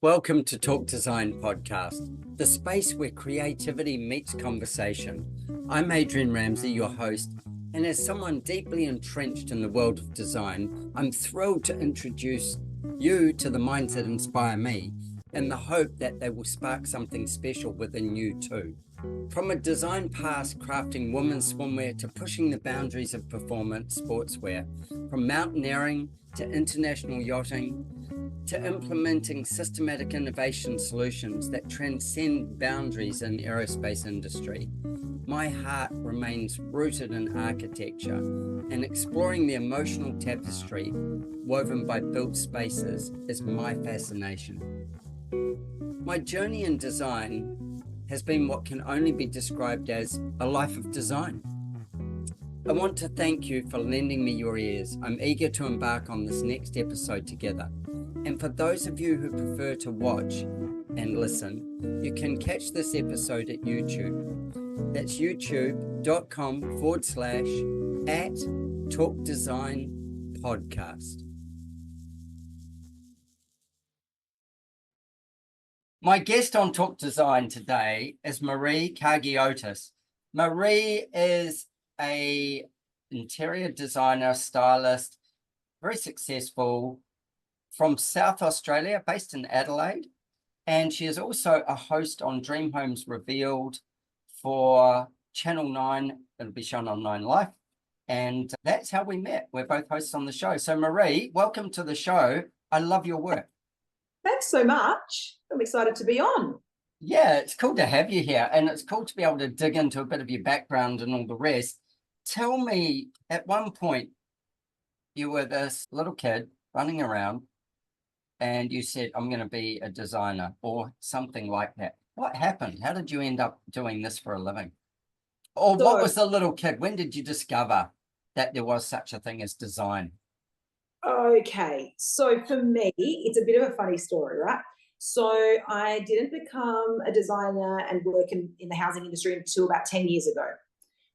Welcome to Talk Design Podcast, the space where creativity meets conversation. I'm Adrian Ramsey, your host, and as someone deeply entrenched in the world of design, I'm thrilled to introduce you to the minds that inspire me in the hope that they will spark something special within you too. From a design past crafting women's swimwear to pushing the boundaries of performance sportswear, from mountaineering to international yachting, to implementing systematic innovation solutions that transcend boundaries in aerospace industry. My heart remains rooted in architecture, and exploring the emotional tapestry woven by built spaces is my fascination. My journey in design has been what can only be described as a life of design. I want to thank you for lending me your ears. I'm eager to embark on this next episode together. And for those of you who prefer to watch and listen, you can catch this episode at YouTube. That's youtube.com/@TalkDesignPodcast. My guest on Talk Design today is Marie Kargiotis. Marie is an interior designer, stylist, very successful, from South Australia, based in Adelaide. And she is also a host on Dream Homes Revealed for Channel 9. It'll be shown on 9 Life. And that's how we met. We're both hosts on the show. So Marie, welcome to the show. I love your work. Thanks so much. I'm excited to be on. Yeah, it's cool to have you here. And it's cool to be able to dig into a bit of your background and all the rest. Tell me, at one point, you were this little kid running around and you said, I'm going to be a designer or something like that. What happened? How did you end up doing this for a living? Or what was the little kid? When did you discover that there was such a thing as design? Okay, so for me, it's a bit of a funny story, right? So I didn't become a designer and work in the housing industry until about 10 years ago.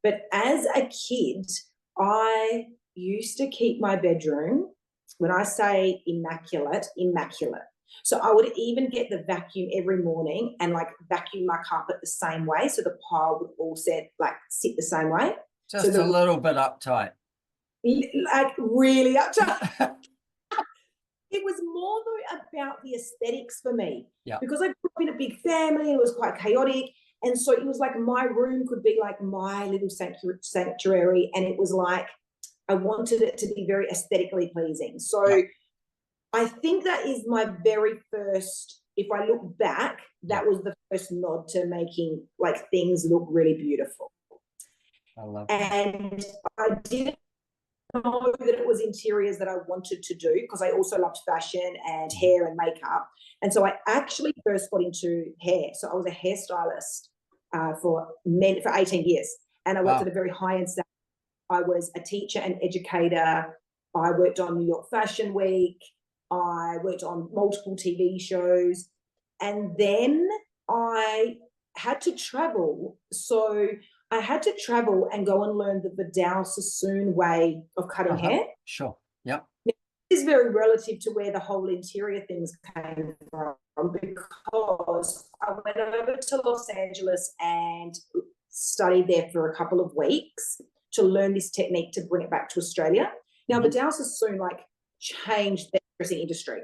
But as a kid, I used to keep my bedroom, when I say immaculate. So I would even get the vacuum every morning and vacuum my carpet the same way. So the pile would all sit the same way. Just a little bit uptight. Really uptight. It was more though about the aesthetics for me. Yeah. Because I grew up in a big family and it was quite chaotic. And so it was like my room could be like my little sanctuary. And it was like I wanted it to be very aesthetically pleasing. So I think that is my very first, if I look back, that was the first nod to making things look really beautiful. I love that. And I didn't know that it was interiors that I wanted to do because I also loved fashion and hair and makeup. And so I actually first got into hair. So I was a hairstylist for 18 years. And I worked at a very high-end stage. I was a teacher and educator. I worked on New York Fashion Week. I worked on multiple TV shows. And then I had to travel. So I had to travel and go and learn the Vidal Sassoon way of cutting hair. Sure. Yep. This is very relative to where the whole interior things came from, because I went over to Los Angeles and studied there for a couple of weeks to learn this technique to bring it back to Australia. Now, Vidal Sassoon changed the dressing industry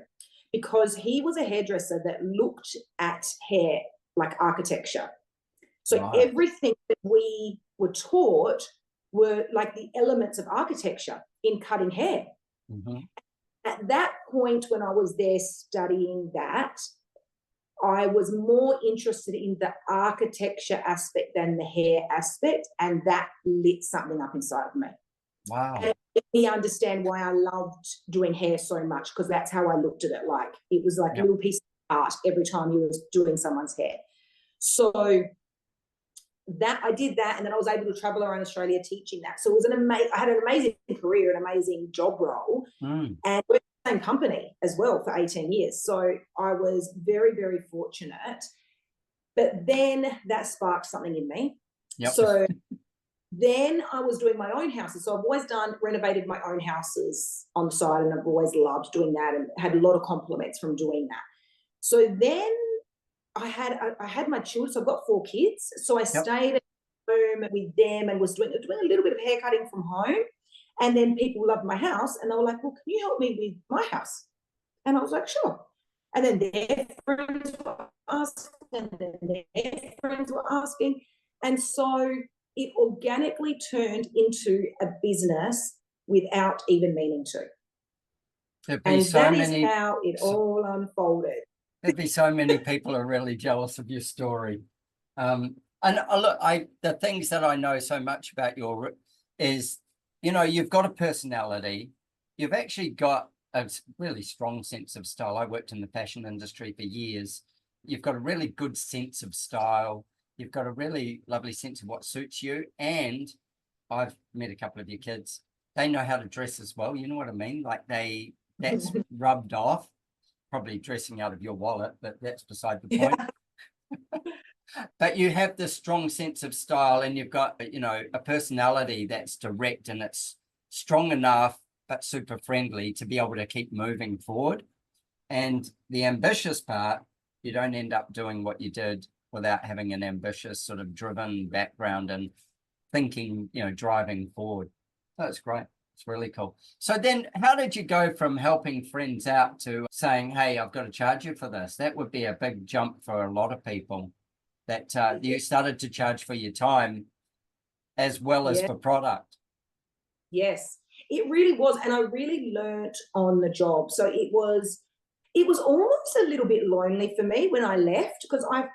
because he was a hairdresser that looked at hair like architecture. So everything that we were taught were like the elements of architecture in cutting hair. Mm-hmm. At that point, when I was there studying that, I was more interested in the architecture aspect than the hair aspect, and that lit something up inside of me. Wow. And it made me understand why I loved doing hair so much, because that's how I looked at it. It was like a little piece of art every time you was doing someone's hair. So that I did that, and then I was able to travel around Australia teaching that. So it was I had an amazing career, an amazing job role, and worked in the same company as well for 18 years. So I was very, very fortunate. But then that sparked something in me. Yep. So then I was doing my own houses. So I've always renovated my own houses on the side, and I've always loved doing that and had a lot of compliments from doing that. So then I had my children. So I've got 4 kids. So I stayed at home with them and was doing a little bit of haircutting from home. And then people loved my house and they were like, well, can you help me with my house? And I was like, sure. And then their friends were asking, and then their friends were asking. And so it organically turned into a business without even meaning to. And that is how it all unfolded. There'd be so many people are really jealous of your story. And look, the things that I know so much about your is, you know, you've got a personality. You've actually got a really strong sense of style. I worked in the fashion industry for years. You've got a really good sense of style. You've got a really lovely sense of what suits you. And I've met a couple of your kids. They know how to dress as well. You know what I mean? Like that's rubbed off. Probably dressing out of your wallet, but that's beside the point. But you have this strong sense of style and you've got, you know, a personality that's direct and it's strong enough, but super friendly to be able to keep moving forward. And the ambitious part, you don't end up doing what you did without having an ambitious sort of driven background and thinking, you know, driving forward. That's great. It's really cool. So then how did you go from helping friends out to saying, hey, I've got to charge you for this? That would be a big jump for a lot of people, that you started to charge for your time as well as for product. Yes, it really was. And I really learnt on the job. So it was almost a little bit lonely for me when I left, because I've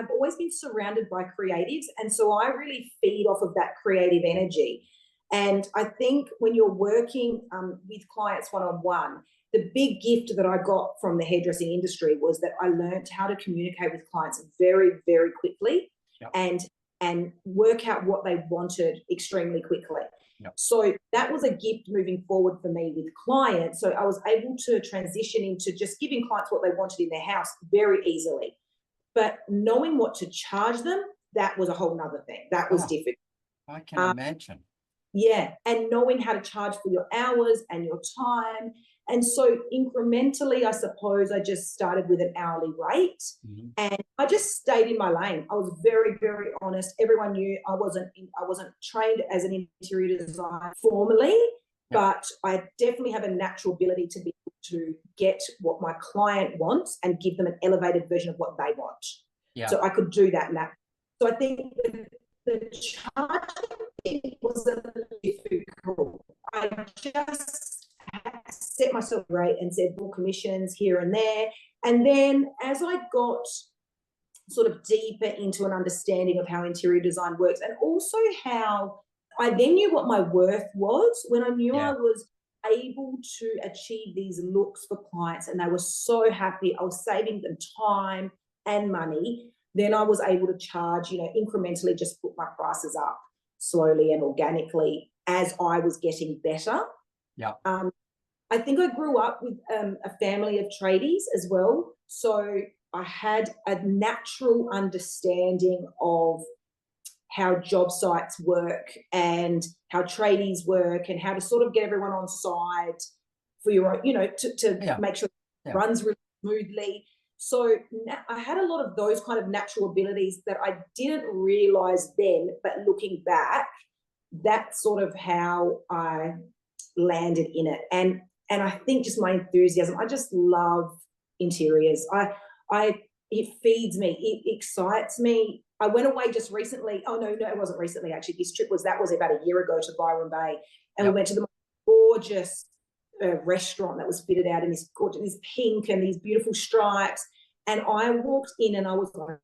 always been surrounded by creatives. And so I really feed off of that creative energy. And I think when you're working with clients one-on-one, the big gift that I got from the hairdressing industry was that I learned how to communicate with clients very, very quickly and work out what they wanted extremely quickly. Yep. So that was a gift moving forward for me with clients. So I was able to transition into just giving clients what they wanted in their house very easily. But knowing what to charge them, that was a whole nother thing. That was difficult. I can imagine. Yeah, and knowing how to charge for your hours and your time. And so incrementally, I suppose I just started with an hourly rate, and I just stayed in my lane. I was very, very honest. Everyone knew I wasn't trained as an interior designer formally, but I definitely have a natural ability to be able to get what my client wants and give them an elevated version of what they want. Yeah. So I could do that now. So I think the charging was a little difficult. I just set myself a rate and said, well, commissions here and there. And then as I got sort of deeper into an understanding of how interior design works, and also how I then knew what my worth was, when I knew I was able to achieve these looks for clients and they were so happy, I was saving them time and money, then I was able to charge, you know, incrementally, just put my prices up slowly and organically as I was getting better. Yeah. I think I grew up with a family of tradies as well. So I had a natural understanding of how job sites work and how tradies work and how to sort of get everyone on side for your, you know, to make sure it runs really smoothly. So I had a lot of those kind of natural abilities that I didn't realize then, but looking back, that's sort of how I landed in it. And I think just my enthusiasm, I just love interiors. It feeds me, it excites me. I went away just recently. Oh, no, it wasn't recently, actually. This trip was about a year ago to Byron Bay. And we went to the gorgeous restaurant that was fitted out in this gorgeous, this pink and these beautiful stripes. And I walked in and I was like,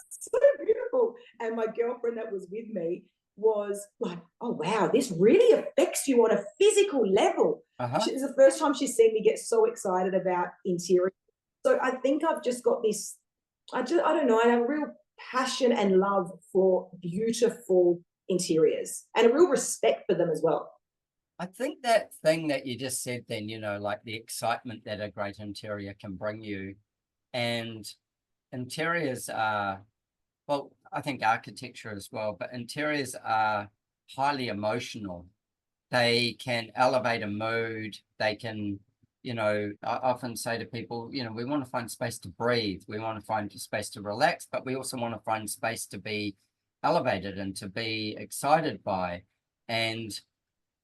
so beautiful. And my girlfriend that was with me was like, oh, wow, this really affects you on a physical level. It was the first time she's seen me get so excited about interior. So I think I've just got this, I don't know, I have a real passion and love for beautiful interiors and a real respect for them as well. I think that thing that you just said then, you know, like the excitement that a great interior can bring you, and interiors are, well, I think architecture as well, but interiors are highly emotional. They can elevate a mood. They can, I often say to people, we want to find space to breathe, we want to find space to relax, but we also want to find space to be elevated and to be excited by. And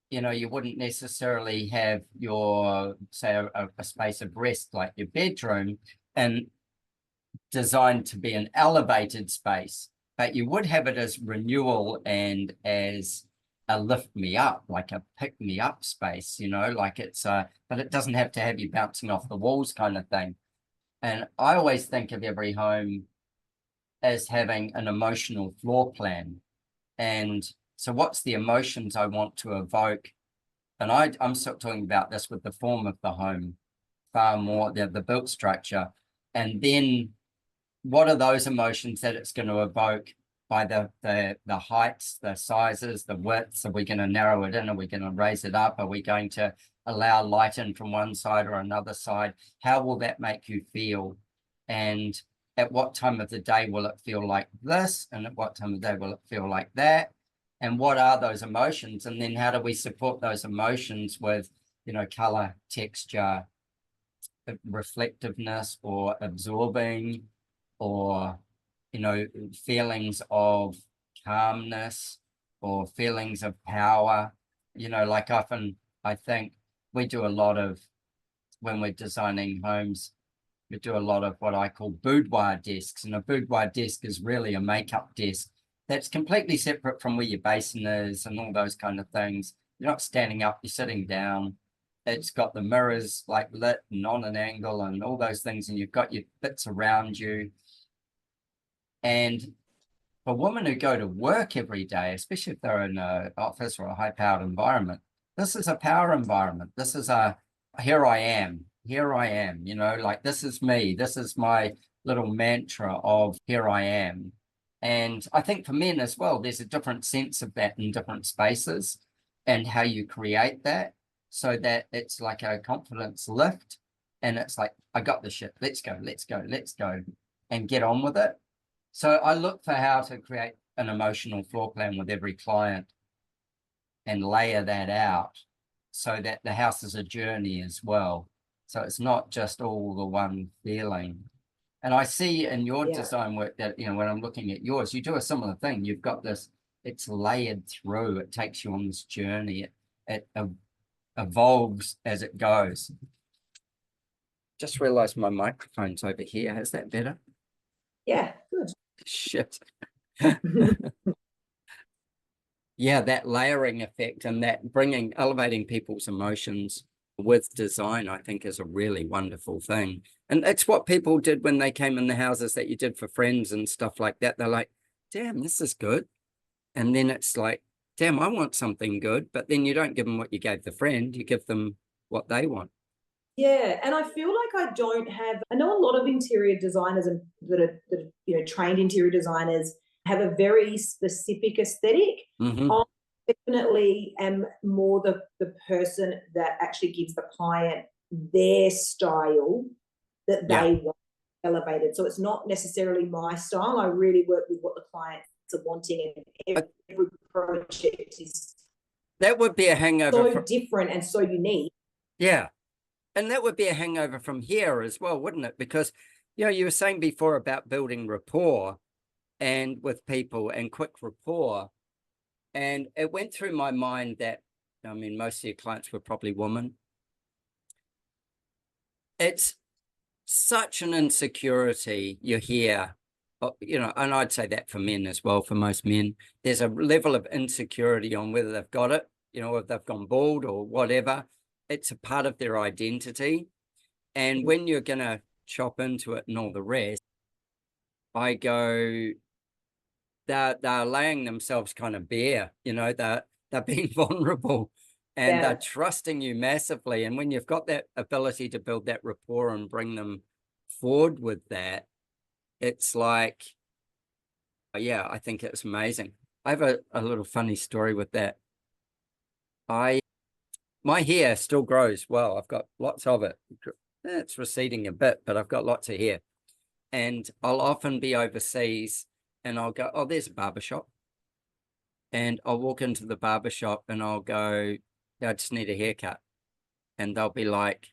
you wouldn't necessarily have your, say, a space of rest like your bedroom and designed to be an elevated space, but you would have it as renewal and as a lift me up, like a pick me up space, like it's but it doesn't have to have you bouncing off the walls kind of thing. And I always think of every home as having an emotional floor plan. And so what's the emotions I want to evoke? And I'm still talking about this with the form of the home, far more the built structure. And then what are those emotions that it's going to evoke by the heights, the sizes, the widths? Are we going to narrow it in? Are we going to raise it up? Are we going to allow light in from one side or another side? How will that make you feel? And at what time of the day will it feel like this? And at what time of the day will it feel like that? And what are those emotions? And then how do we support those emotions with, color, texture, reflectiveness, or absorbing, or feelings of calmness or feelings of power. Like often I think we do a lot of, when we're designing homes, we do a lot of what I call boudoir desks. And a boudoir desk is really a makeup desk that's completely separate from where your basin is and all those kind of things. You're not standing up, you're sitting down. It's got the mirrors like lit and on an angle and all those things, and you've got your bits around you. And for women who go to work every day, especially if they're in an office or a high-powered environment, this is a power environment. This is here I am, like this is me. This is my little mantra of here I am. And I think for men as well, there's a different sense of that in different spaces and how you create that so that it's like a confidence lift. And it's like, I got this shit. Let's go, and get on with it. So I look for how to create an emotional floor plan with every client and layer that out so that the house is a journey as well. So it's not just all the one feeling. And I see in your design work that, when I'm looking at yours, you do a similar thing. You've got this, it's layered through, it takes you on this journey. It evolves as it goes. Just realized my microphone's over here. Is that better? Yeah, good. Shit. Yeah, that layering effect and that elevating people's emotions with design, I think, is a really wonderful thing. And it's what people did when they came in the houses that you did for friends and stuff like that. They're like, damn, this is good. And then it's like, damn, I want something good. But then you don't give them what you gave the friend, you give them what they want. Yeah, and I feel like I know a lot of interior designers that are trained interior designers have a very specific aesthetic. Mm-hmm. I definitely am more the person that actually gives the client their style that they want elevated. So it's not necessarily my style. I really work with what the clients are wanting, and every project is that would be a hangover so different and so unique. Yeah. And that would be a hangover from here as well, wouldn't it? Because, you were saying before about building rapport and with people and quick rapport. And it went through my mind that, most of your clients were probably women. It's such an insecurity you hear, and I'd say that for men as well, for most men. There's a level of insecurity on whether they've got it, if they've gone bald or whatever. It's a part of their identity. And when you're going to chop into it and all the rest, I go, they're laying themselves kind of bare, they're being vulnerable and they're trusting you massively. And when you've got that ability to build that rapport and bring them forward with that, it's like, I think it's amazing. I have a little funny story with that. My hair still grows well. I've got lots of it. It's receding a bit, but I've got lots of hair. And I'll often be overseas and I'll go, oh, there's a barbershop. And I'll walk into the barbershop and I'll go, I just need a haircut. And they'll be like,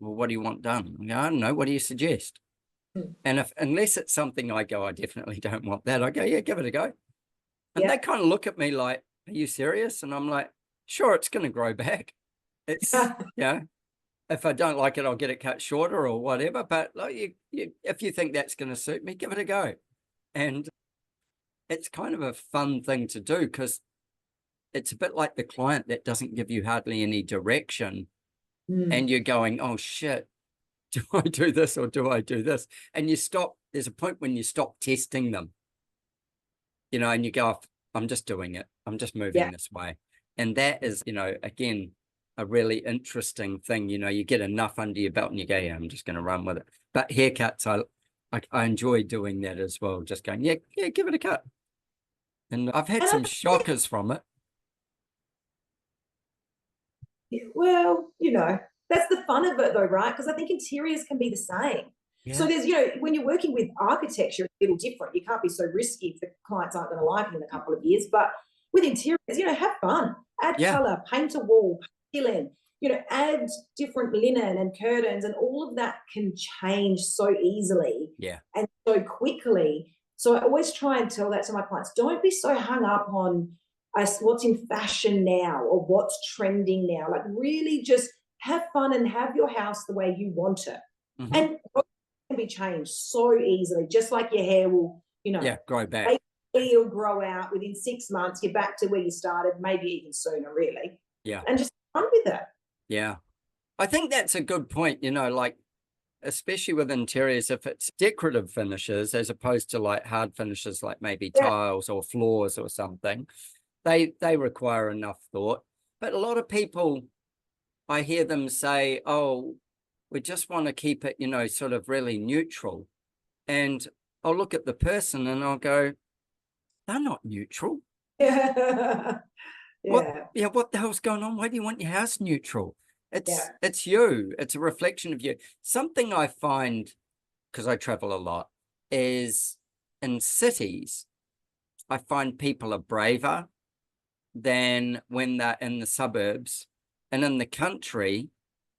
well, what do you want done? I go, I don't know. What do you suggest? And unless it's something I go, I definitely don't want that. I go, yeah, give it a go. And they kind of look at me like, are you serious? And I'm like, sure, it's going to grow back. It's, if I don't like it, I'll get it cut shorter or whatever. But like, if you think that's going to suit me, give it a go. And it's kind of a fun thing to do because it's a bit like the client that doesn't give you hardly any direction. And you're going, oh, shit, do I do this or do I do this? And you stop. There's a point when you stop testing them, and you go, I'm just doing it. I'm just moving this way. And that is, again, a really interesting thing. You get enough under your belt and you go, yeah, I'm just going to run with it. But haircuts, I enjoy doing that as well. Just going, yeah, give it a cut. And I've had some shockers from it. Well, that's the fun of it though, right? Because I think interiors can be the same. Yeah. So there's, when you're working with architecture, it's a little different. You can't be so risky if the clients aren't going to like it in a couple of years. But with interiors, have fun. Add color, paint a wall, fill in, add different linen and curtains, and all of that can change so easily and so quickly. So I always try and tell that to my clients. Don't be so hung up on what's in fashion now or what's trending now. Like really just have fun and have your house the way you want it. And it can be changed so easily, just like your hair will, grow back. It'll grow out within 6 months. You're back to where you started, maybe even sooner, really. Yeah. And just fun with it. Yeah. I think that's a good point, like, especially with interiors, if it's decorative finishes as opposed to like hard finishes, like maybe tiles or floors or something, they require enough thought. But a lot of people, I hear them say, oh, we just want to keep it, sort of really neutral. And I'll look at the person and I'll go, they're not neutral. Yeah. What the hell's going on? Why do you want your house neutral? It's you. It's a reflection of you. Something I find, because I travel a lot, is in cities, I find people are braver than when they're in the suburbs. And in the country,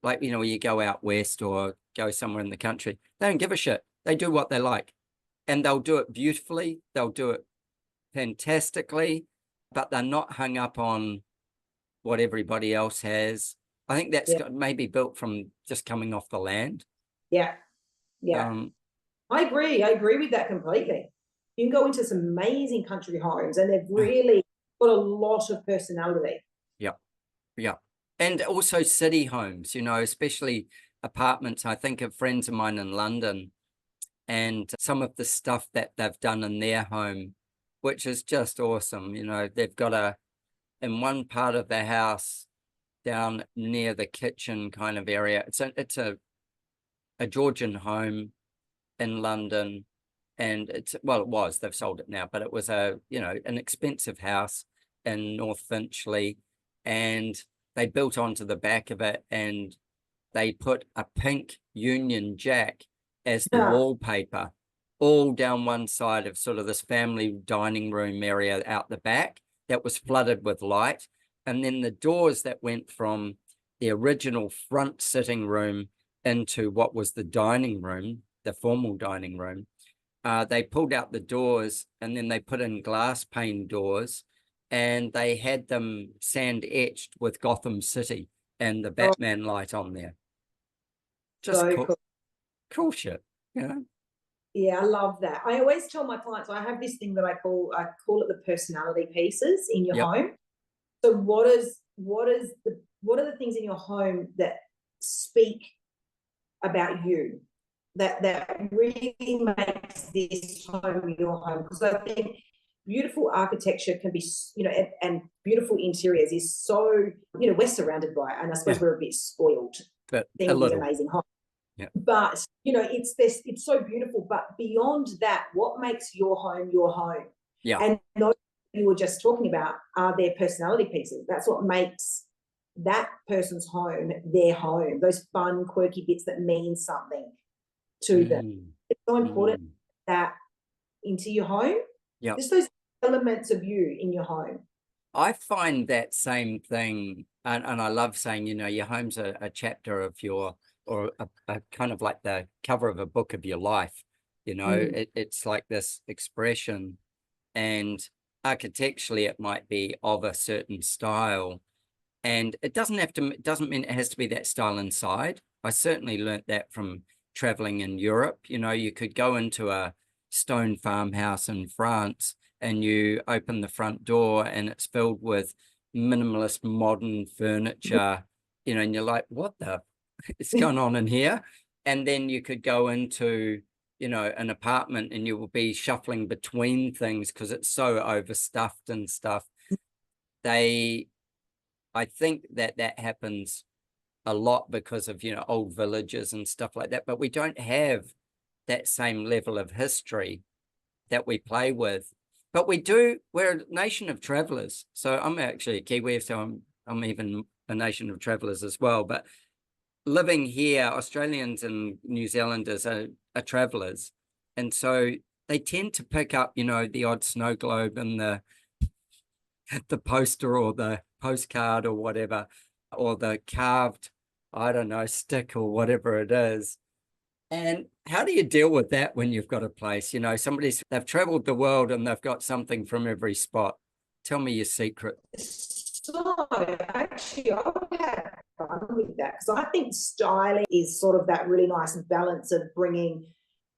like, when you go out west or go somewhere in the country, they don't give a shit. They do what they like. And they'll do it beautifully. They'll do it fantastically, but they're not hung up on what everybody else has. I think that's maybe built from just coming off the land. Yeah. I agree with that completely. You can go into some amazing country homes and they've really got a lot of personality. Yeah. And also city homes, especially apartments. I think of friends of mine in London and some of the stuff that they've done in their home, which is just awesome. They've got in one part of the house down near the kitchen kind of area. It's a Georgian home in London, and it was, they've sold it now, but it was an expensive house in North Finchley, and they built onto the back of it and they put a pink Union Jack as the wallpaper all down one side of sort of this family dining room area out the back that was flooded with light. And then the doors that went from the original front sitting room into what was the dining room, the formal dining room, they pulled out the doors and then they put in glass pane doors and they had them sand etched with Gotham City and the Batman light on there. Just so cool shit, Yeah, I love that. I always tell my clients, I have this thing that I call it the personality pieces in your home. So what are the things in your home that speak about you, that really makes this home your home? Because I think beautiful architecture can be, and beautiful interiors is so, we're surrounded by it, and I suppose we're a bit spoiled. But these amazing homes. Yeah. But it's so beautiful. But beyond that, what makes your home your home? Yeah. And those you were just talking about are their personality pieces. That's what makes that person's home their home. Those fun, quirky bits that mean something to them. It's so important that into your home. Yeah. Just those elements of you in your home. I find that same thing, and I love saying, your home's a chapter of your or a kind of like the cover of a book of your life. You know, it's like this expression, and architecturally it might be of a certain style, and it doesn't mean it has to be that style inside. I certainly learnt that from traveling in Europe. You know, you could go into a stone farmhouse in France and you open the front door and it's filled with minimalist modern furniture, you know, and you're like, what the is going on in here? And then you could go into, you know, an apartment and you will be shuffling between things because it's so overstuffed and stuff. I think that happens a lot because of, you know, old villages and stuff like that, but we don't have that same level of history that we play with. But we're a nation of travelers. So I'm actually a Kiwi, so I'm even a nation of travelers as well. But living here, Australians and New Zealanders are travelers. And so they tend to pick up, you know, the odd snow globe and the poster or the postcard or whatever, or the carved, I don't know, stick or whatever it is. And how do you deal with that when you've got a place? You know, they've traveled the world and they've got something from every spot. Tell me your secret. So actually, I would have fun with that because I think styling is sort of that really nice balance of bringing,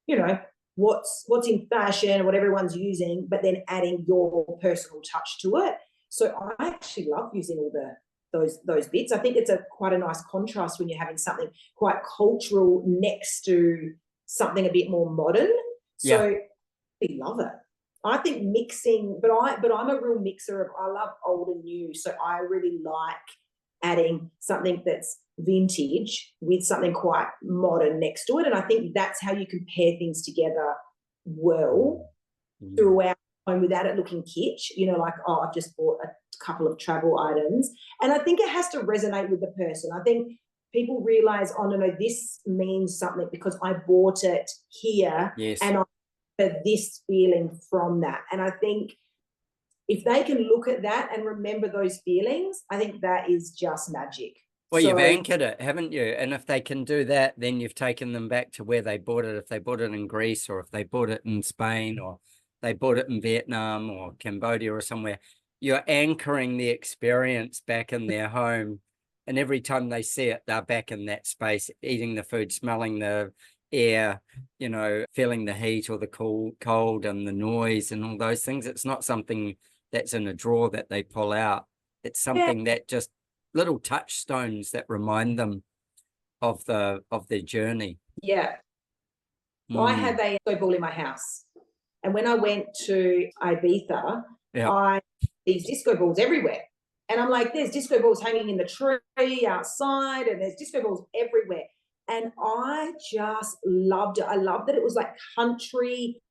you know, what's in fashion, what everyone's using, but then adding your personal touch to it. So I actually love using all those bits. I think it's quite a nice contrast when you're having something quite cultural next to something a bit more modern. So I love it. I think mixing, but I'm a real mixer of, I love old and new. So I really like adding something that's vintage with something quite modern next to it. And I think that's how you can pair things together well throughout home without it looking kitsch, you know, like, oh, I've just bought a couple of travel items. And I think it has to resonate with the person. I think people realize, oh, no, this means something because I bought it here and I have this feeling from that. And I think if they can look at that and remember those feelings, I think that is just magic. Well, you've anchored it, haven't you? And if they can do that, then you've taken them back to where they bought it. If they bought it in Greece, or if they bought it in Spain, or they bought it in Vietnam or Cambodia or somewhere, you're anchoring the experience back in their home. And every time they see it, they're back in that space, eating the food, smelling the air, you know, feeling the heat or the cold and the noise and all those things. It's not something that's in a drawer that they pull out. It's something that just little touchstones that remind them of their journey. Yeah. Well, I have a disco ball in my house. And when I went to Ibiza, these disco balls everywhere. And I'm like, there's disco balls hanging in the tree outside, and there's disco balls everywhere. And I just loved it. I loved that it was like country,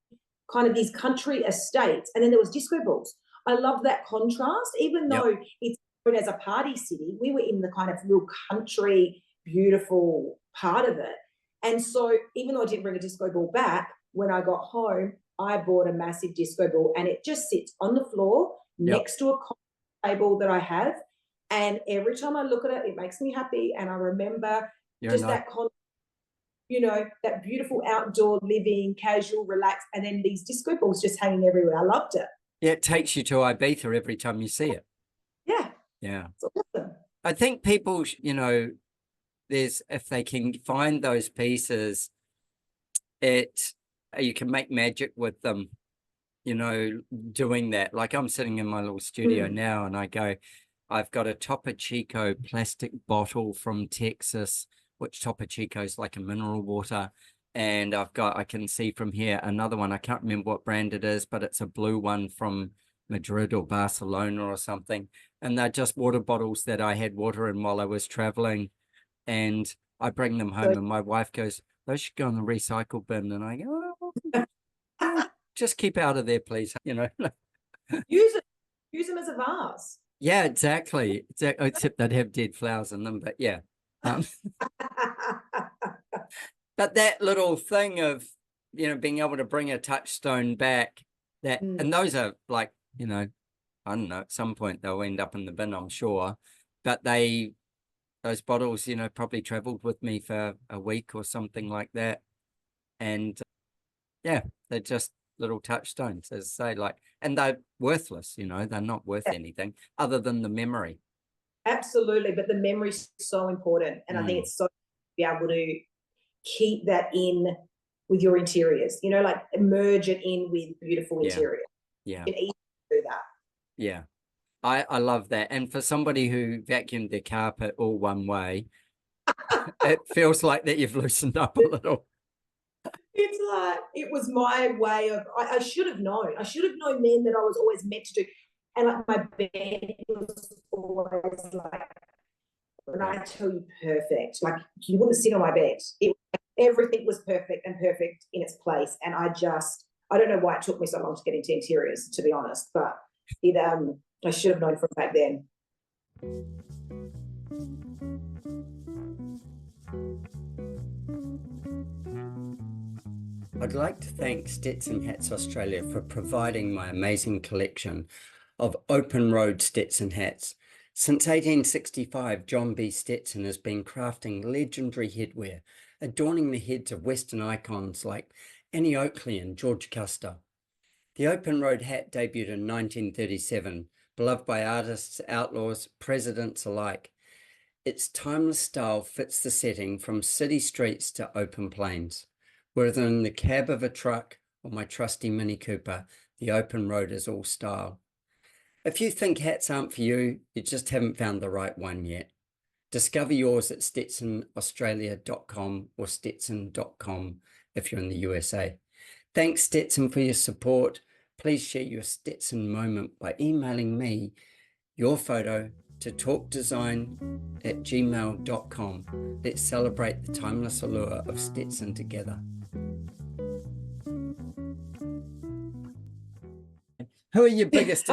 kind of these country estates. And then there was disco balls. I love that contrast, even though it's as a party city, we were in the kind of real country, beautiful part of it. And so even though I didn't bring a disco ball back, when I got home, I bought a massive disco ball, and it just sits on the floor next to a table that I have. And every time I look at it, it makes me happy. And I remember that, you know, that beautiful outdoor living, casual, relaxed, and then these disco balls just hanging everywhere. I loved it. Yeah, it takes you to Ibiza every time you see it. Yeah. Yeah. It's awesome. I think people, you know, if they can find those pieces, you can make magic with them, you know, doing that. Like I'm sitting in my little studio now and I've got a Topo Chico plastic bottle from Texas, which Topo Chico is like a mineral water. And I can see from here another one. I can't remember what brand it is, but it's a blue one from Madrid or Barcelona or something. And they're just water bottles that I had water in while I was traveling. And I bring them home and my wife goes, those should go in the recycle bin. And I go, just keep out of there, please. You know, use them as a vase. Yeah, exactly. Except they'd have dead flowers in them, but yeah. But that little thing of, you know, being able to bring a touchstone back, and those are like, you know, I don't know, at some point they'll end up in the bin, I'm sure, but they those bottles, you know, probably traveled with me for a week or something like that. And yeah, they're just little touchstones, as I say, like, and they're worthless, you know, they're not worth anything other than the memory. Absolutely. But the memory's so important. And I think it's so to be able to keep that in with your interiors, you know, like merge it in with beautiful interior. Yeah. You can easily do that. Yeah. I love that. And for somebody who vacuumed their carpet all one way, it feels like that you've loosened up a little. It's like, it was my way of, I should have known. I should have known then that I was always meant to do. And like my bed was always like, when I tell you perfect, like you wouldn't sit on my bed. Everything was perfect and perfect in its place. And I don't know why it took me so long to get into interiors, to be honest, but I should have known from back then. I'd like to thank Stetson Hats Australia for providing my amazing collection of open road Stetson hats. Since 1865, John B. Stetson has been crafting legendary headwear, adorning the heads of Western icons like Annie Oakley and George Custer. The open road hat debuted in 1937, beloved by artists, outlaws, presidents alike. Its timeless style fits the setting from city streets to open plains. Whether in the cab of a truck or my trusty Mini Cooper, the open road is all style. If you think hats aren't for you, you just haven't found the right one yet. Discover yours at stetsonaustralia.com or stetson.com if you're in the USA. Thanks, Stetson, for your support. Please share your Stetson moment by emailing me your photo to talkdesign@gmail.com. Let's celebrate the timeless allure of Stetson together. Who are your biggest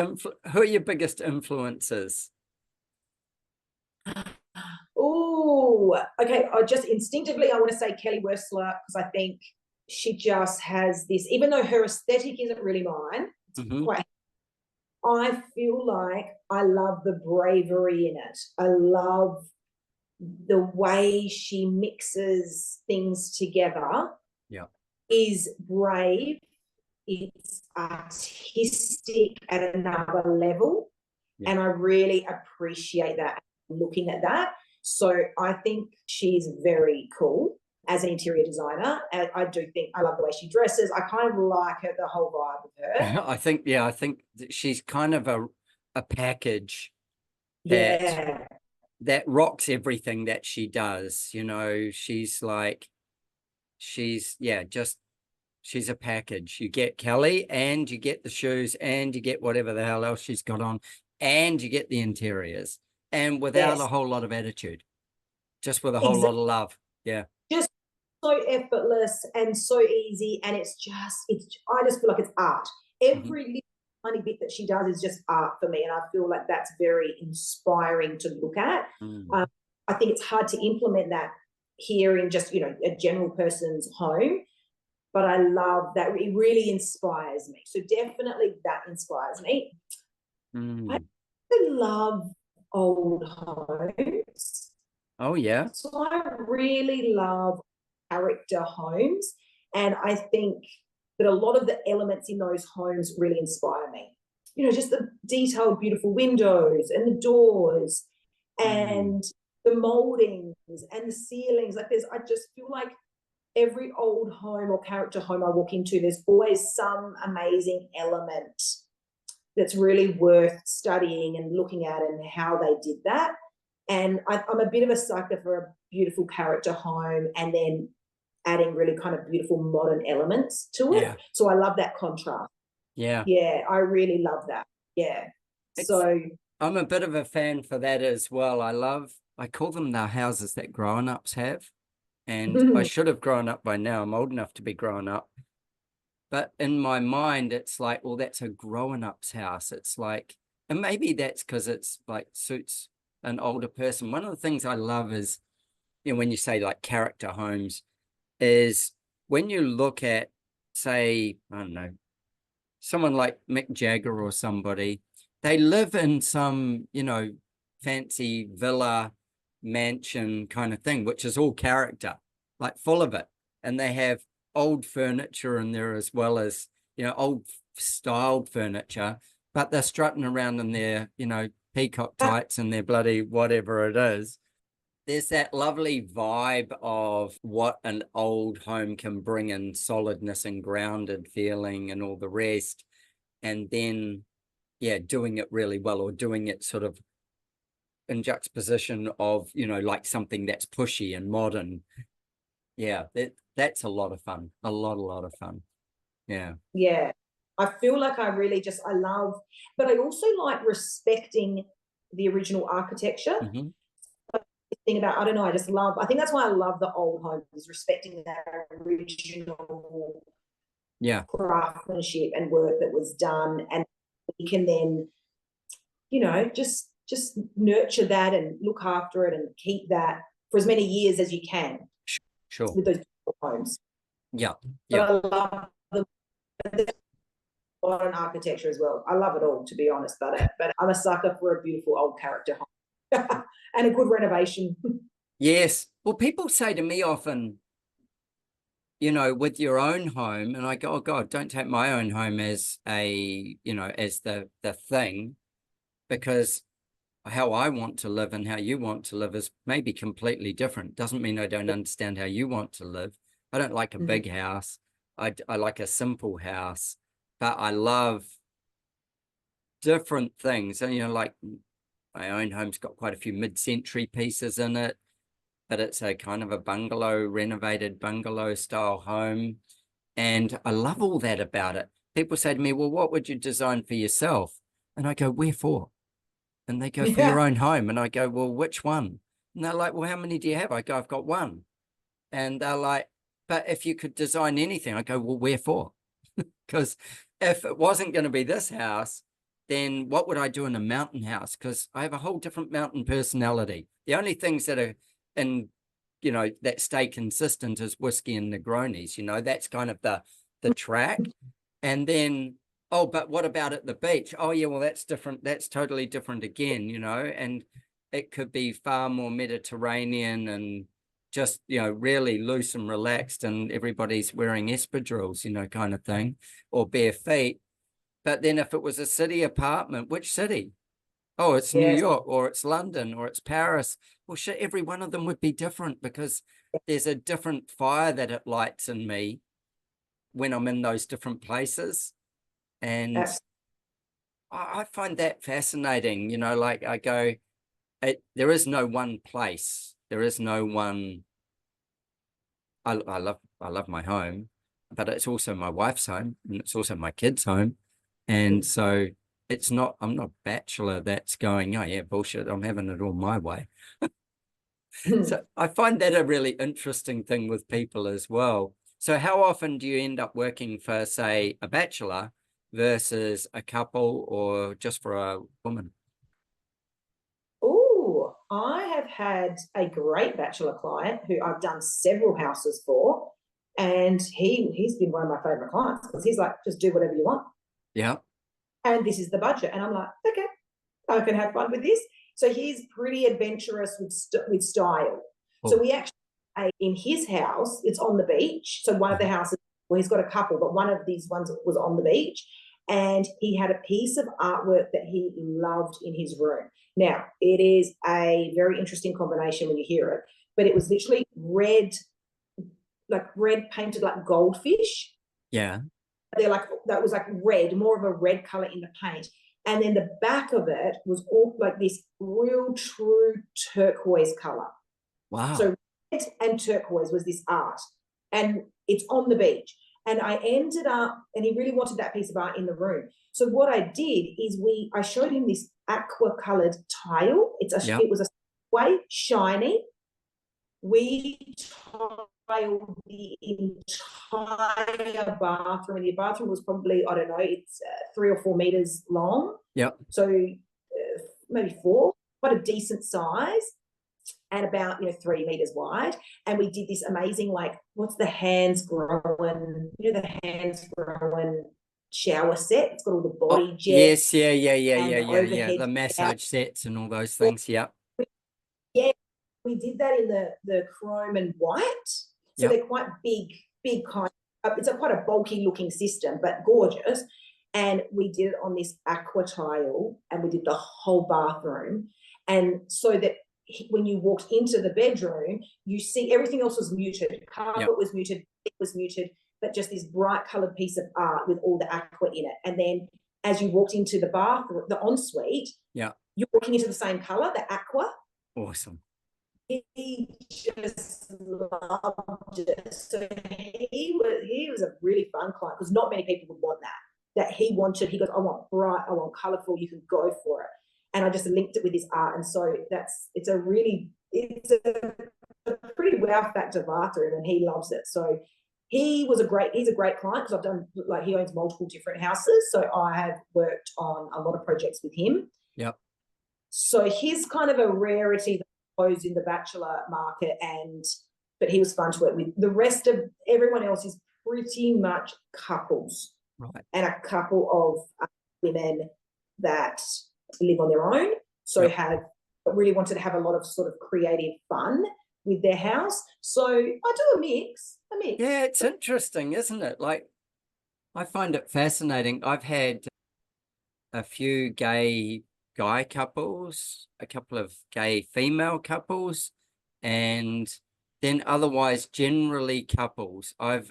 influences? Oh, okay. I just instinctively I want to say Kelly Wearstler because I think she just has this, even though her aesthetic isn't really mine, I feel like I love the bravery in it. I love the way she mixes things together. Yeah. Is brave. It's artistic at another level. Yeah. And I really appreciate that, looking at that. So I think she's very cool as an interior designer. And I do think I love the way she dresses. I kind of like her, the whole vibe of her. I think that she's kind of a package that rocks everything that she does. You know, she's a package. You get Kelly and you get the shoes and you get whatever the hell else she's got on and you get the interiors and without a whole lot of attitude, just with a whole lot of love. Yeah. Just so effortless and so easy. And I just feel like it's art. Every little tiny bit that she does is just art for me. And I feel like that's very inspiring to look at. I think it's hard to implement that here in just, a general person's home. But I love that. It really inspires me. So definitely that inspires me. I love old homes. Oh, yeah. So I really love character homes. And I think that a lot of the elements in those homes really inspire me. Just the detailed, beautiful windows and the doors and the moldings and the ceilings. I just feel like every old home or character home I walk into, there's always some amazing element that's really worth studying and looking at and how they did that. And I'm a bit of a sucker for a beautiful character home and then adding really kind of beautiful modern elements to it. Yeah. So I love that contrast. Yeah. Yeah, I really love that. Yeah. I'm a bit of a fan for that as well. I call them the houses that grown-ups have. And I should have grown up by now. I'm old enough to be grown up. But in my mind, it's like, well, that's a grown-up's house. It's like, and maybe that's because it's like suits an older person. One of the things I love is, when you say like character homes, is when you look at, say, I don't know, someone like Mick Jagger or somebody, they live in some, fancy villa mansion kind of thing, which is all character, like full of it. And they have old furniture in there as well as, old styled furniture, but they're strutting around in their, peacock tights and their bloody whatever it is. There's that lovely vibe of what an old home can bring in, solidness and grounded feeling and all the rest. And then, doing it really well, or doing it sort of in juxtaposition of, like something that's pushy and modern. Yeah, that's a lot of fun. A lot of fun. Yeah. Yeah. I feel like I really I love, but I also like respecting the original architecture. Mm-hmm. Thing about, I don't know, I think that's why I love the old homes, is respecting that original craftsmanship and work that was done, and we can then, just nurture that and look after it and keep that for as many years as you can. Sure. With those homes. Yeah. But I love the modern architecture as well. I love it all, to be honest, but I'm a sucker for a beautiful old character home. And a good renovation. Yes. Well, people say to me often, with your own home, and I go, oh God, don't take my own home as as the thing, because how I want to live and how you want to live is maybe completely different. Doesn't mean I don't understand how you want to live. I don't like a big house. I like a simple house, but I love different things. And, like my own home's got quite a few mid-century pieces in it, but it's a kind of a renovated bungalow style home. And I love all that about it. People say to me, well, what would you design for yourself? And I go, where for? And they go, for your own home. And I go, well, which one? And they're like, well, how many do you have? I go, I've got one. And they're like, but if you could design anything, I go, well, where for? Because if it wasn't going to be this house, then what would I do in a mountain house? Because I have a whole different mountain personality. The only things that are in, that stay consistent is whiskey and Negronis. That's kind of the track. And then, oh, but what about at the beach? Oh, yeah, well, that's different. That's totally different again, and it could be far more Mediterranean and just, really loose and relaxed, and everybody's wearing espadrilles, kind of thing, or bare feet. But then if it was a city apartment, which city? Oh, it's New York, or it's London, or it's Paris. Well, shit, every one of them would be different, because there's a different fire that it lights in me when I'm in those different places. And I find that fascinating, like I go, there is no one place. There is no one. I love my home, but it's also my wife's home, and it's also my kids' home. And so I'm not a bachelor that's going, oh yeah, bullshit, I'm having it all my way. So I find that a really interesting thing with people as well. So how often do you end up working for, say, a bachelor versus a couple, or just for a woman? Oh, I have had a great bachelor client who I've done several houses for, and he's been one of my favorite clients, because he's like, just do whatever you want. Yeah. And this is the budget. And I'm like, okay, I can have fun with this. So he's pretty adventurous with style. Oh. So we actually, in his house, it's on the beach. So one of the houses, well, he's got a couple, but one of these ones was on the beach. And he had a piece of artwork that he loved in his room. Now, it is a very interesting combination when you hear it, but it was literally red painted like goldfish. Yeah. That was like red, more of a red color in the paint. And then the back of it was all like this real true turquoise color. Wow. So red and turquoise was this art. And it's on the beach. And I ended up, and he really wanted that piece of art in the room. So what I did is I showed him this aqua colored tile. It was a way shiny. We tiled the entire bathroom, and the bathroom was probably, I don't know, it's 3 or 4 meters long. Yep. So maybe 4, quite a decent size, and about 3 meters wide. And we did this amazing, like, what's the hands growing? The hands growing shower set. It's got all the body jets. Yes, yeah. The massage sets and all those things. Yep. Yeah. we did that in the chrome and white. So they're quite big kind of, it's quite a bulky looking system, but gorgeous. And we did it on this aqua tile, and we did the whole bathroom. And so that when you walked into the bedroom, you see everything else was muted. Carpet was muted, it was muted, but just this bright coloured piece of art with all the aqua in it. And then as you walked into the bathroom, the ensuite, you're walking into the same colour, the aqua. Awesome. He just loved it. So he was a really fun client, because not many people would want that he wanted. He goes, I want bright, I want colourful, you can go for it. And I just linked it with his art. And so it's a pretty wow factor bathroom, and he loves it. So he's a great client, because I've done, like, he owns multiple different houses. So I have worked on a lot of projects with him. Yep. So he's kind of a rarity that goes in the bachelor market, but he was fun to work with. The rest of everyone else is pretty much couples. Right. And a couple of women that live on their own, so really wanted to have a lot of sort of creative fun with their house. So I do a mix. Yeah, it's interesting, isn't it? Like, I find it fascinating. I've had a few gay guy couples, a couple of gay female couples, and then otherwise generally couples. I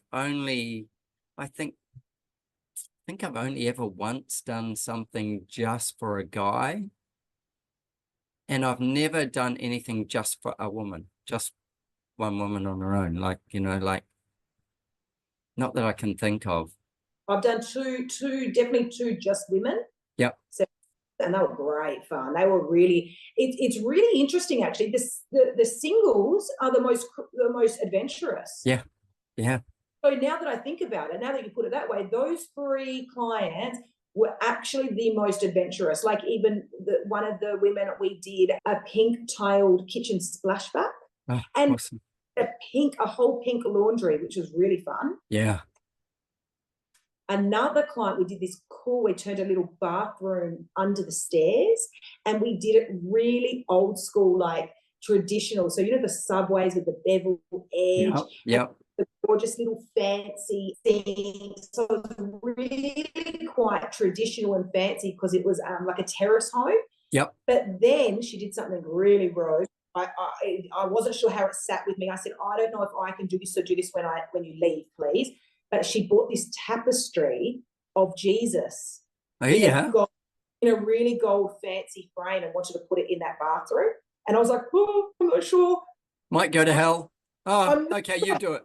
think I've only ever once done something just for a guy, and I've never done anything just for a woman, just one woman on her own, like, not that I can think of. I've done definitely two just women. Yep. So, and they were great fun. They were really, it's really interesting, actually. The singles are the most adventurous. Yeah. So now that I think about it, now that you put it that way, those 3 clients were actually the most adventurous. Like, even one of the women, we did a pink tiled kitchen splashback, and awesome. a whole pink laundry, which was really fun. Yeah. Another client, we did this cool, we turned a little bathroom under the stairs, and we did it really old school, like traditional. So, the subways with the bevel edge. Yep. The gorgeous little fancy thing. So it was really quite traditional and fancy, because it was like a terrace home. Yep. But then she did something really rogue. I wasn't sure how it sat with me. I said, I don't know if I can do this, so do this when you leave, please. But she bought this tapestry of Jesus. Oh, yeah. In a really gold fancy frame, and wanted to put it in that bathroom. And I was like, oh, I'm not sure. Might go to hell. Oh, okay, you do it.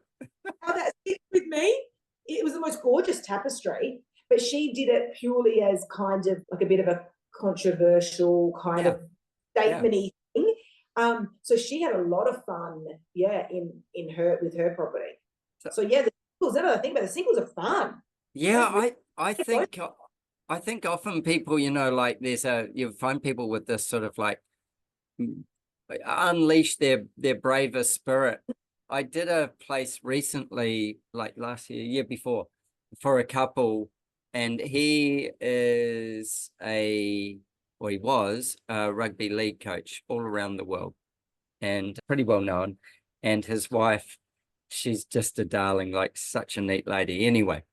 How that sits with me. It was the most gorgeous tapestry, but she did it purely as kind of like a bit of a controversial kind of statement-y thing. So she had a lot of fun, with her property. So the singles, that's what I think about. The singles are fun. Yeah, I think often people, like you find people with this sort of like unleash their bravest spirit. I did a place recently, like last year before, for a couple, and he was a rugby league coach all around the world, and pretty well known. And his wife, she's just a darling, like such a neat lady. Anyway,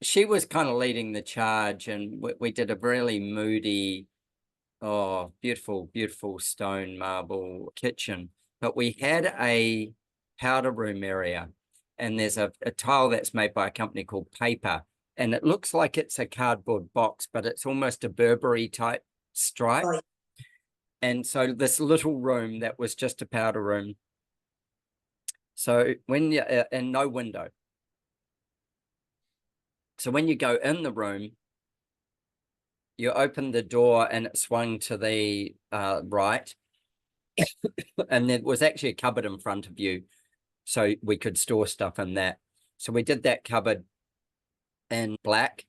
she was kind of leading the charge, and we did a really moody, beautiful, beautiful stone marble kitchen. But we had a powder room area, and there's a tile that's made by a company called Paper, and it looks like it's a cardboard box, but it's almost a Burberry type stripe. Oh. And so this little room that was just a powder room, so when you and no window, so when you go in the room, you open the door and it swung to the right, and there was actually a cupboard in front of you, so we could store stuff in that. So we did that cupboard in black,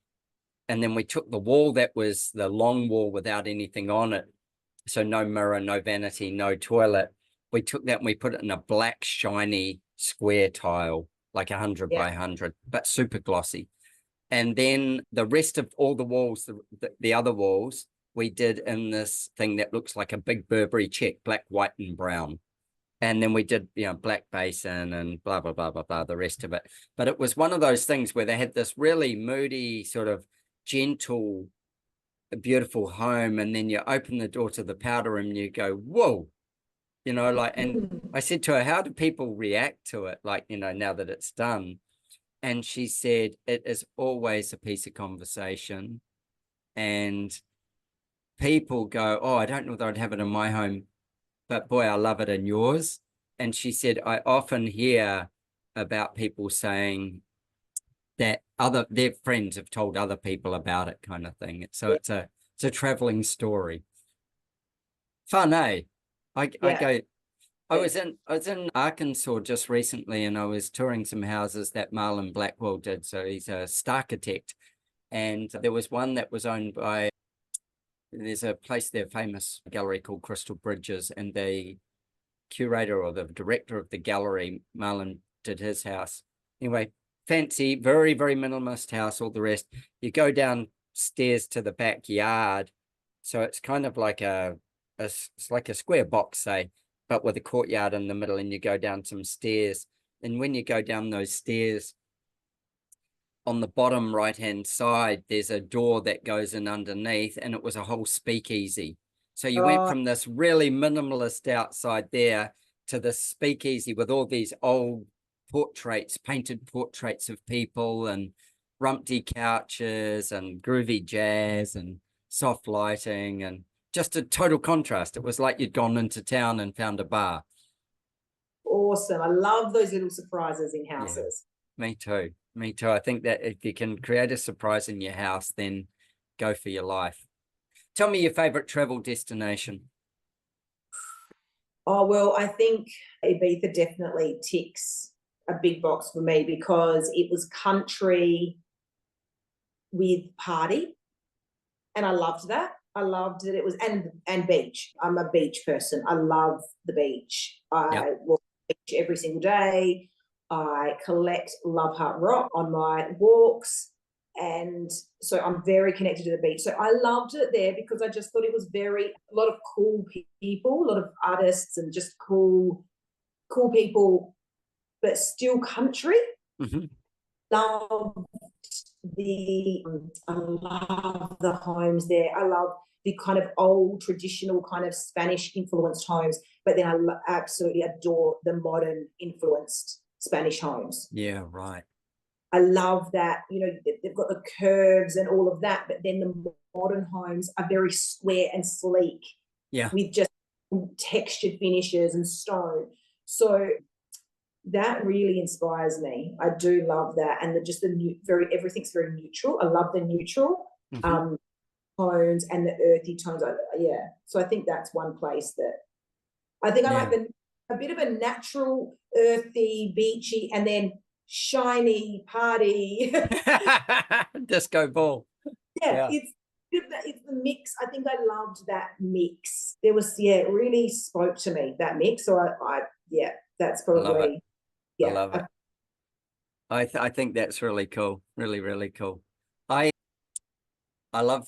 and then we took the wall that was the long wall without anything on it, so no mirror, no vanity, no toilet. We took that and we put it in a black shiny square tile, like 100 by 100, but super glossy. And then the rest of all the walls, the other walls, we did in this thing that looks like a big Burberry check, black, white, and brown. And then we did, Black Basin and blah, blah, blah, blah, blah, the rest of it. But it was one of those things where they had this really moody, sort of gentle, beautiful home. And then you open the door to the powder room and you go, whoa, and I said to her, how do people react to it? Like, now that it's done. And she said, it is always a piece of conversation. And people go, oh, I don't know whether I'd have it in my home, but boy, I love it in yours. And she said, I often hear about people saying that their friends have told other people about it, kind of thing. So it's a traveling story. Fun, eh? I was in Arkansas just recently, and I was touring some houses that Marlon Blackwell did. So he's a architect, and there was one that was owned by. There's a place there, famous gallery called Crystal Bridges, and the curator or the director of the gallery, Marlon, did his house. Anyway, fancy, very, very minimalist house, all the rest. You go downstairs to the backyard. So it's kind of like it's like a square box, say, but with a courtyard in the middle, and you go down some stairs. And when you go down those stairs, on the bottom right-hand side, there's a door that goes in underneath, and it was a whole speakeasy. So you went from this really minimalist outside there to this speakeasy with all these old portraits, painted portraits of people, and rumpty couches and groovy jazz and soft lighting, and just a total contrast. It was like you'd gone into town and found a bar. Awesome. I love those little surprises in houses. Yeah, me too. Me too. I think that if you can create a surprise in your house, then go for your life. Tell me your favorite travel destination. Oh, well, I think Ibiza definitely ticks a big box for me because it was country with party, and I loved that. I loved that it was, and beach. I'm a beach person. I love the beach. I walk the beach every single day. I collect Love Heart Rock on my walks. And so I'm very connected to the beach. So I loved it there because I just thought it was a lot of cool people, a lot of artists and just cool people, but still country. Mm-hmm. I love the homes there. I love the kind of old traditional kind of Spanish influenced homes, but then I absolutely adore the modern influenced Spanish homes. Yeah, right. I love that, they've got the curves and all of that, but then the modern homes are very square and sleek. Yeah. With just textured finishes and stone. So that really inspires me. I do love that. And everything's very neutral. I love the neutral tones and the earthy tones. So I think that's one place that I think I like a bit of a natural, earthy, beachy, and then shiny party. Disco ball. Yeah. It's the mix. I think I loved that mix. It really spoke to me, that mix. So that's probably, I love it. I think that's really cool. Really, really cool. I love,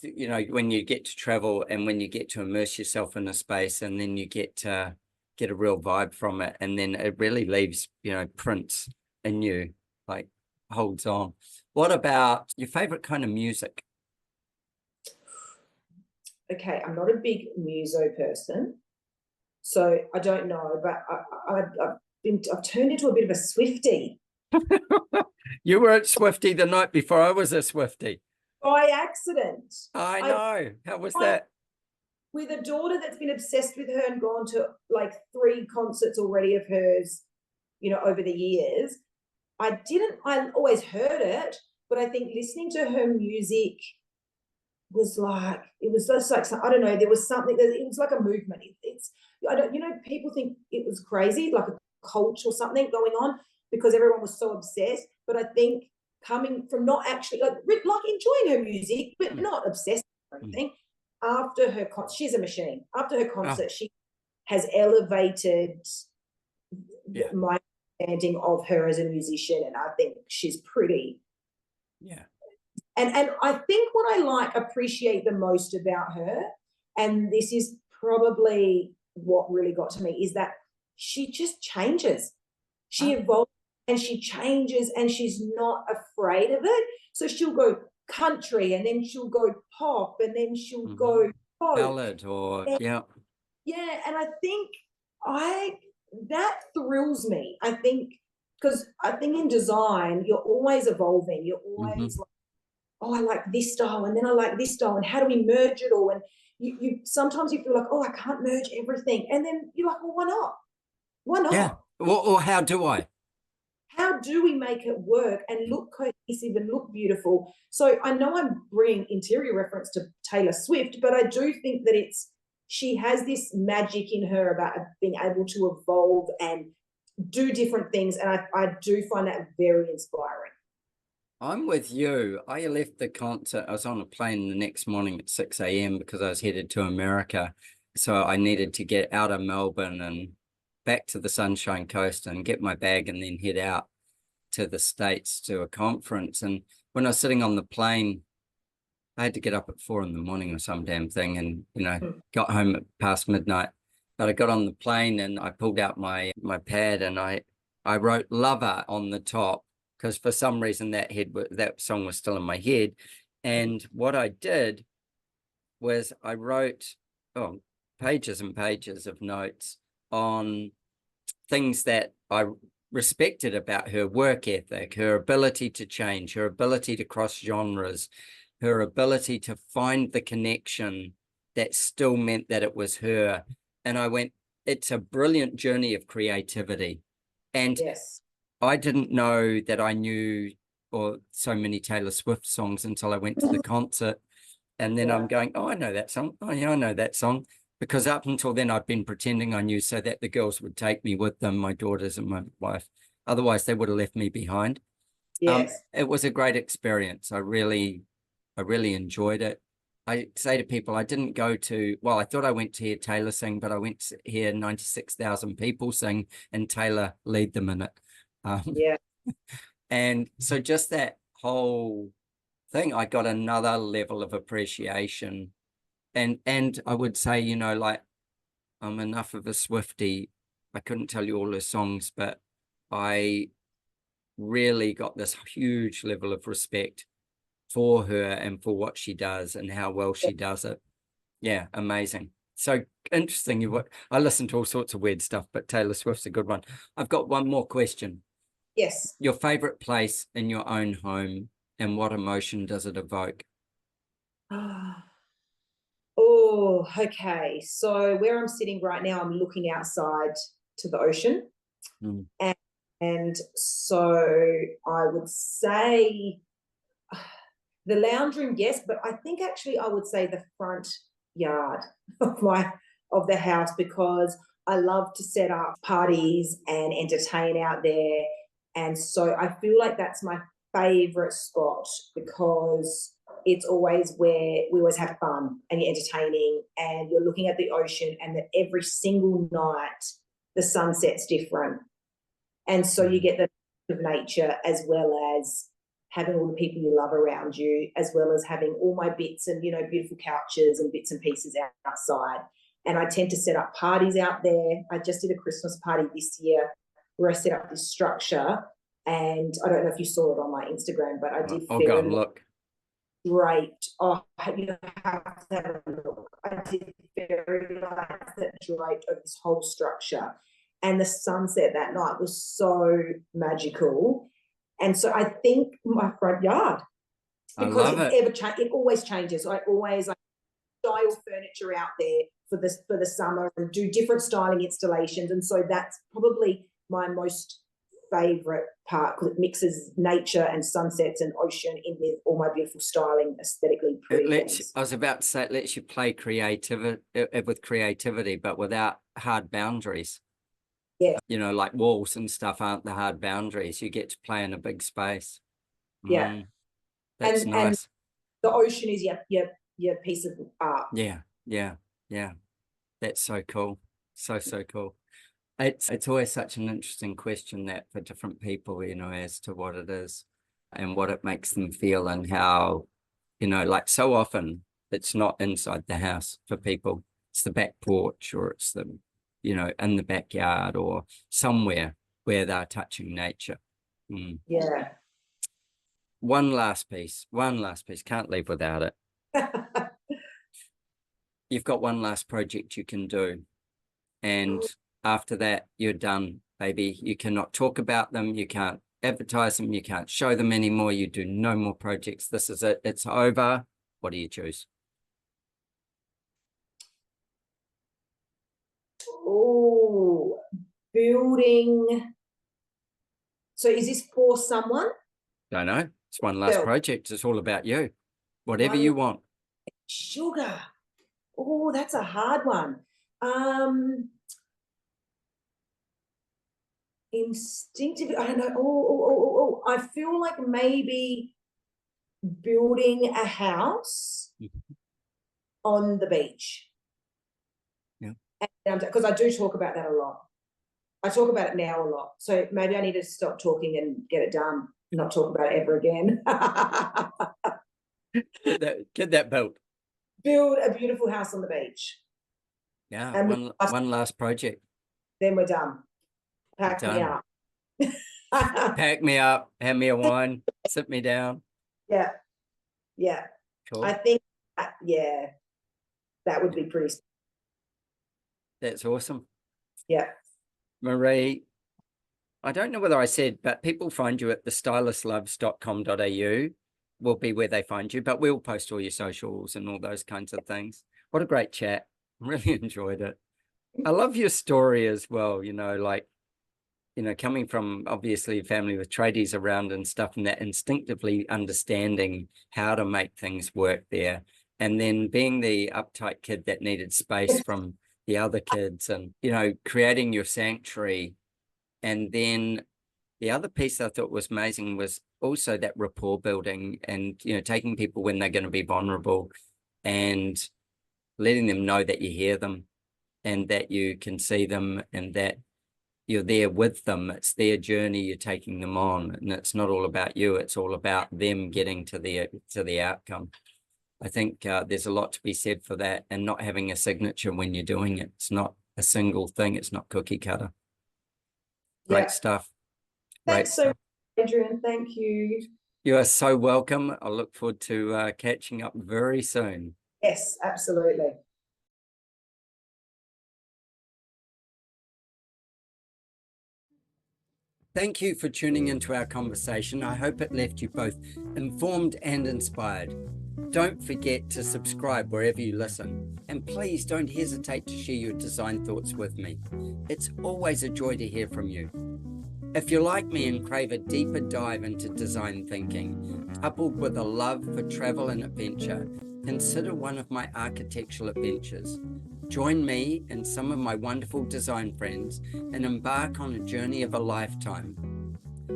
when you get to travel and when you get to immerse yourself in a space, and then you get to get a real vibe from it. And then it really leaves, prints in you, like holds on. What about your favorite kind of music? Okay, I'm not a big muso person, so I don't know, but I've turned into a bit of a Swiftie. You were at Swiftie the night before I was a Swiftie. By accident. I know. How was that? With a daughter that's been obsessed with her and gone to like 3 concerts already of hers, over the years. I always heard it, but I think listening to her music was like, it was just like, I don't know, there was something, it was like a movement. People think it was crazy, like a cult or something going on because everyone was so obsessed. But I think coming from not actually, like enjoying her music, but not obsessed or anything, after her concert, she's a machine. After her concert, she has elevated my understanding of her as a musician, and I think she's pretty. Yeah. And I think what I appreciate the most about her, and this is probably what really got to me, is that she just changes. She evolves and she changes, and she's not afraid of it. So she'll go country, and then she'll go pop, and then she'll go folk. Ballad, or and, and I think that thrills me. I think, because I think in design you're always evolving. You're always like, oh, I like this style, and then I like this style, and how do we merge it all? And you sometimes you feel like, oh, I can't merge everything, and then you're like, well, why not? Why not? Yeah. Or how do I? How do we make it work and look cohesive and look beautiful? So I know I'm bringing interior reference to Taylor Swift, but I do think that she has this magic in her about being able to evolve and do different things, and I do find that very inspiring. I'm with you. I left the concert. I was on a plane the next morning at 6 a.m. because I was headed to America. So I needed to get out of Melbourne and back to the Sunshine Coast and get my bag and then head out to the States to a conference. And when I was sitting on the plane, I had to get up at 4 a.m. or some damn thing, and got home at past midnight. But I got on the plane and I pulled out my pad, and I wrote Lover on the top, because for some reason that song was still in my head. And what I did was I wrote pages and pages of notes on things that I respected about her work ethic, her ability to change, her ability to cross genres, her ability to find the connection that still meant that it was her. And I went, it's a brilliant journey of creativity. And I didn't know that I knew so many Taylor Swift songs until I went to the concert. And then I'm going, oh, I know that song. Oh, yeah, I know that song. Because up until then, I've been pretending I knew so that the girls would take me with them, my daughters and my wife. Otherwise, they would have left me behind. It was a great experience. I really enjoyed it. I say to people, I didn't go to, well, I thought I went to hear Taylor sing, but I went to hear 96,000 people sing and Taylor lead them in it. And so just that whole thing, I got another level of appreciation. And I would say, like, I'm enough of a Swiftie. I couldn't tell you all her songs, but I really got this huge level of respect for her and for what she does and how well she does it. Yeah, amazing. So interesting. I listen to all sorts of weird stuff, but Taylor Swift's a good one. I've got one more question. Yes. Your favorite place in your own home, and what emotion does it evoke? Oh, okay. So where I'm sitting right now, I'm looking outside to the ocean. And so I would say the lounge room, yes, but I think actually I would say the front yard of the house, because I love to set up parties and entertain out there. And so I feel like that's my favorite spot, because it's always where we always have fun and you're entertaining and you're looking at the ocean, and that every single night the sunset's different. And so you get the of nature, as well as having all the people you love around you, as well as having all my bits and, beautiful couches and bits and pieces outside. And I tend to set up parties out there. I just did a Christmas party this year where I set up this structure, and I don't know if you saw it on my Instagram, but I did go and look. Draped. Oh, you have to have a look. I did fairy lights that draped over this whole structure. And the sunset that night was so magical. And so I think my front yard, because it always changes. I always style furniture out there for the summer and do different styling installations. And so that's probably my most favorite part, because it mixes nature and sunsets and ocean in with all my beautiful styling, aesthetically pretty things. I was about to say, it lets you play with creativity, but without hard boundaries. Yeah. Like walls and stuff aren't the hard boundaries. You get to play in a big space. Yeah. That's nice. And the ocean is your piece of art. Yeah. That's so cool. So cool. It's always such an interesting question, that for different people, as to what it is and what it makes them feel, and how, like so often it's not inside the house for people. It's the back porch, or it's the, you know, in the backyard or somewhere where they're touching nature. Yeah. One last piece, can't leave without it. You've got one last project you can do, and after that you're done, baby. You cannot talk about them, you can't advertise them, you can't show them anymore, you do no more projects. This is it, it's over. What do you choose? Oh, building. So is this for someone? Don't know. It's one last project. It's all about you. Whatever you want. Sugar. Oh, that's a hard one. Instinctively, I don't know. I feel like maybe building a house on the beach. Yeah. Because I do talk about that a lot. I talk about it now a lot. So maybe I need to stop talking and get it done, not talk about it ever again. Get that built. Build a beautiful house on the beach. Yeah, and one last project. Then we're done. Pack me up. Pack me up, hand me a wine, sit me down. Yeah. Yeah. Cool. I think, that would be pretty. That's awesome. Yeah. Marie, I don't know whether I said, but people find you at thestylistloves.com.au will be where they find you, but we'll post all your socials and all those kinds of things. What a great chat. Really enjoyed it. I love your story as well, you know, like, you know, coming from obviously a family with tradies around and stuff, and that instinctively understanding how to make things work there. And then being the uptight kid that needed space from the other kids, and, you know, creating your sanctuary. And then the other piece I thought was amazing was also that rapport building, and, you know, taking people when they're going to be vulnerable and letting them know that you hear them and that you can see them and that you're there with them. It's their journey, you're taking them on, and it's not all about you, it's all about them getting to the outcome. I think there's a lot to be said for that, and not having a signature when you're doing it. It's not a single thing, it's not cookie cutter. Great stuff. Thanks so much, Adrian. Thank you. You are so welcome. I look forward to catching up very soon. Yes, absolutely. Thank you for tuning into our conversation. I hope it left you both informed and inspired. Don't forget to subscribe wherever you listen, and please don't hesitate to share your design thoughts with me. It's always a joy to hear from you. If you're like me and crave a deeper dive into design thinking, coupled with a love for travel and adventure, consider one of my architectural adventures. Join me and some of my wonderful design friends and embark on a journey of a lifetime.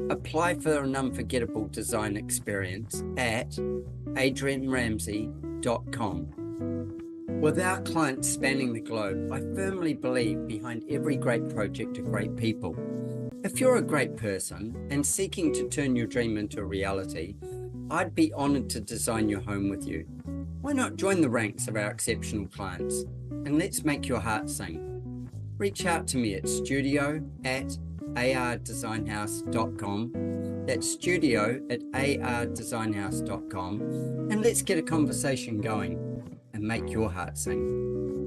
Apply for an unforgettable design experience at adrianramsey.com. With our clients spanning the globe, I firmly believe behind every great project are great people. If you're a great person and seeking to turn your dream into a reality, I'd be honored to design your home with you. Why not join the ranks of our exceptional clients? And let's make your heart sing. Reach out to me at studio@ardesignhouse.com. That's studio@ardesignhouse.com. And let's get a conversation going and make your heart sing.